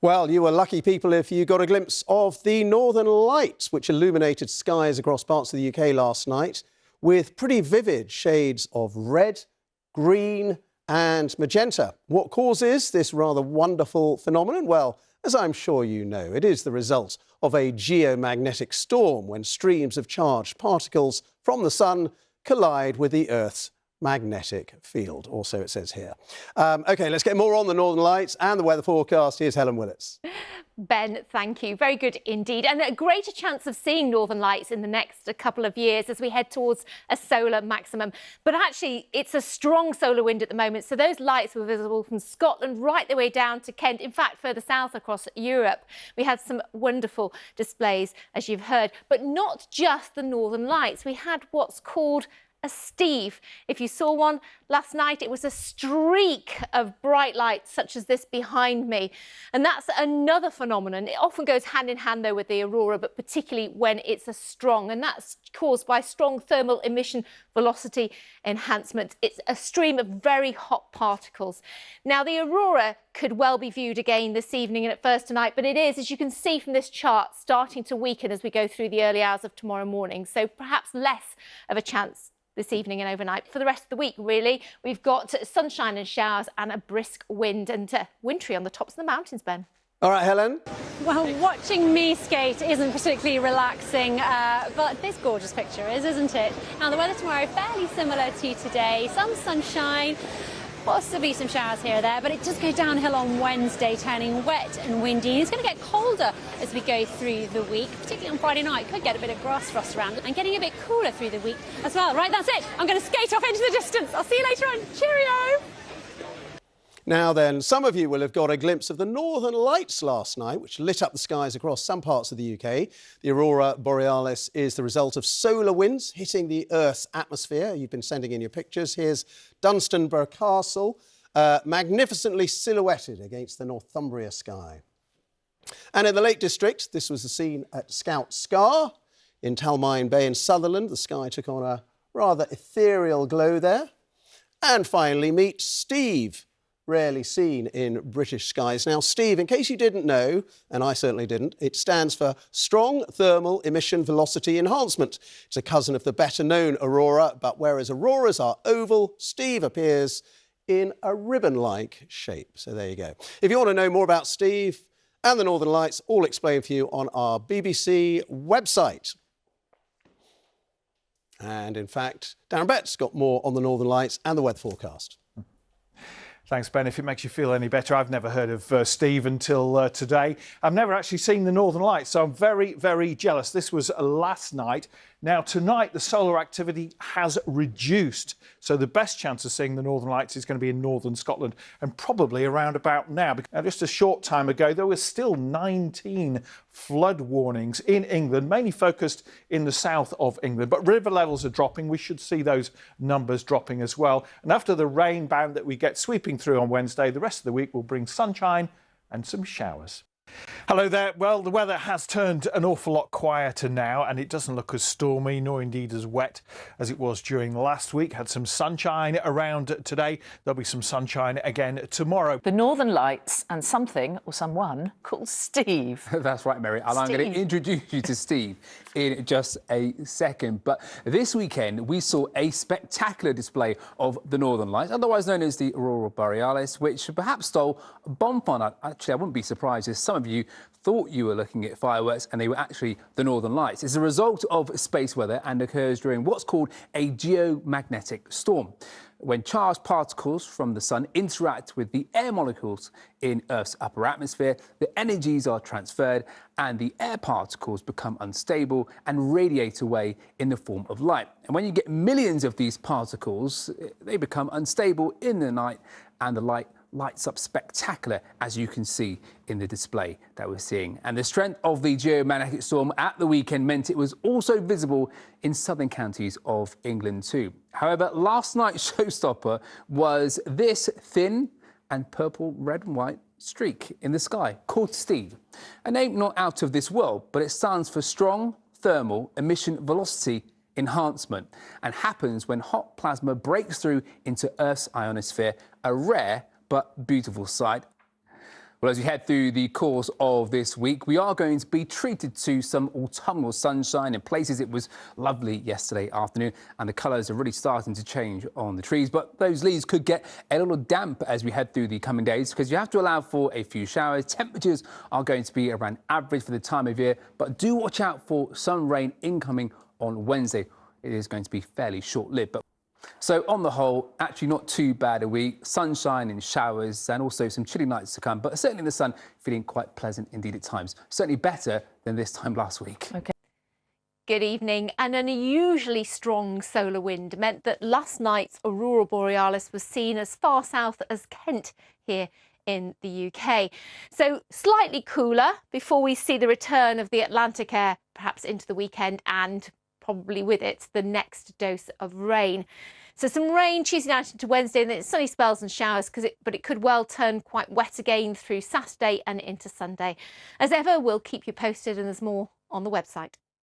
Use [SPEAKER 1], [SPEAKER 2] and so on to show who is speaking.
[SPEAKER 1] Well, you were lucky people if you got a glimpse of the northern lights, which illuminated skies across parts of the UK last night with pretty vivid shades of red, green and magenta. What causes this rather wonderful phenomenon? Well, as I'm sure you know, it is the result of a geomagnetic storm when streams of charged particles from the sun collide with the Earth's magnetic field, or so it says here. OK, let's get more on the Northern Lights and the weather forecast. Here's Helen Willits.
[SPEAKER 2] Ben, thank you. Very good indeed. And a greater chance of seeing Northern Lights in the next couple of years as we head towards a solar maximum. But actually, it's a strong solar wind at the moment. So those lights were visible from Scotland right the way down to Kent. In fact, further south across Europe. We had some wonderful displays, as you've heard. But not just the Northern Lights. We had what's called a Steve. If you saw one last night, it was a streak of bright lights such as this behind me. And that's another phenomenon. It often goes hand in hand though with the aurora, but particularly when it's a strong, and that's caused by strong thermal emission velocity enhancement. It's a stream of very hot particles. Now the aurora could well be viewed again this evening and at first tonight, but it is, as you can see from this chart, starting to weaken as we go through the early hours of tomorrow morning. So perhaps less of a chance this evening and overnight. For the rest of the week, really, we've got sunshine and showers and a brisk wind and wintry on the tops of the mountains, Ben.
[SPEAKER 1] All right, Helen.
[SPEAKER 3] Well, watching me skate isn't particularly relaxing, but this gorgeous picture is, isn't it? Now, the weather tomorrow, fairly similar to today. Some sunshine, possibly some showers here or there, but it does go downhill on Wednesday, turning wet and windy. It's going to get colder as we go through the week, particularly on Friday night. Could get a bit of grass frost around and getting a bit cooler through the week as well. Right, that's it. I'm going to skate off into the distance. I'll see you later on. Cheerio!
[SPEAKER 1] Now then, some of you will have got a glimpse of the Northern Lights last night, which lit up the skies across some parts of the UK. The Aurora Borealis is the result of solar winds hitting the Earth's atmosphere. You've been sending in your pictures. Here's Dunstanburgh Castle, magnificently silhouetted against the Northumbria sky. And in the Lake District, this was the scene at Scout Scar in Talmine Bay in Sutherland. The sky took on a rather ethereal glow there. And finally, meet Steve, rarely seen in British skies. Now, Steve, in case you didn't know, and I certainly didn't, it stands for Strong Thermal Emission Velocity Enhancement. It's a cousin of the better-known aurora, but whereas auroras are oval, Steve appears in a ribbon-like shape. So there you go. If you want to know more about Steve and the Northern Lights, all explained for you on our BBC website. And in fact, Darren Bett's got more on the Northern Lights and the weather forecast.
[SPEAKER 4] Thanks, Ben. If it makes you feel any better, I've never heard of Steve until today. I've never actually seen the Northern Lights, so I'm very, very jealous. This was last night. Now, tonight, the solar activity has reduced, so the best chance of seeing the Northern Lights is going to be in northern Scotland and probably around about now. Now, just a short time ago, there were still 19 flood warnings in England, mainly focused in the south of England. But river levels are dropping. We should see those numbers dropping as well. And after the rain band that we get sweeping through on Wednesday, the rest of the week will bring sunshine and some showers. Hello there. Well, the weather has turned an awful lot quieter now, and it doesn't look as stormy nor indeed as wet as it was during last week. Had some sunshine around today. There'll be some sunshine again tomorrow.
[SPEAKER 5] The Northern Lights and something or someone called Steve.
[SPEAKER 6] That's right, Mary. And I'm going to introduce you to Steve in just a second. But this weekend, we saw a spectacular display of the Northern Lights, otherwise known as the Aurora Borealis, which perhaps stole bonfire. Actually, I wouldn't be surprised if some of you thought you were looking at fireworks and they were actually the Northern Lights. It's a result of space weather and occurs during what's called a geomagnetic storm, when charged particles from the sun interact with the air molecules in Earth's upper atmosphere. The energies are transferred and the air particles become unstable and radiate away in the form of light. And when you get millions of these particles, they become unstable in the night and the light lights up spectacular, as you can see in the display that we're seeing. And the strength of the geomagnetic storm at the weekend meant it was also visible in southern counties of England too. However, last night's showstopper was this thin and purple, red and white streak in the sky called Steve. A name not out of this world, but it stands for Strong Thermal Emission Velocity Enhancement and happens when hot plasma breaks through into Earth's ionosphere, a rare but beautiful sight. Well, as we head through the course of this week, we are going to be treated to some autumnal sunshine. In places it was lovely yesterday afternoon and the colours are really starting to change on the trees. But those leaves could get a little damp as we head through the coming days because you have to allow for a few showers. Temperatures are going to be around average for the time of year, but do watch out for some rain incoming on Wednesday. It is going to be fairly short-lived. So on the whole, actually not too bad a week. Sunshine and showers and also some chilly nights to come, but certainly the sun feeling quite pleasant indeed at times. Certainly better than this time last week.
[SPEAKER 5] OK.
[SPEAKER 2] Good evening. An unusually strong solar wind meant that last night's aurora borealis was seen as far south as Kent here in the UK. So slightly cooler before we see the return of the Atlantic air, perhaps into the weekend, and probably with it the next dose of rain. So some rain Tuesday night into Wednesday, and then sunny spells and showers, but it could well turn quite wet again through Saturday and into Sunday. As ever, we'll keep you posted, and there's more on the website.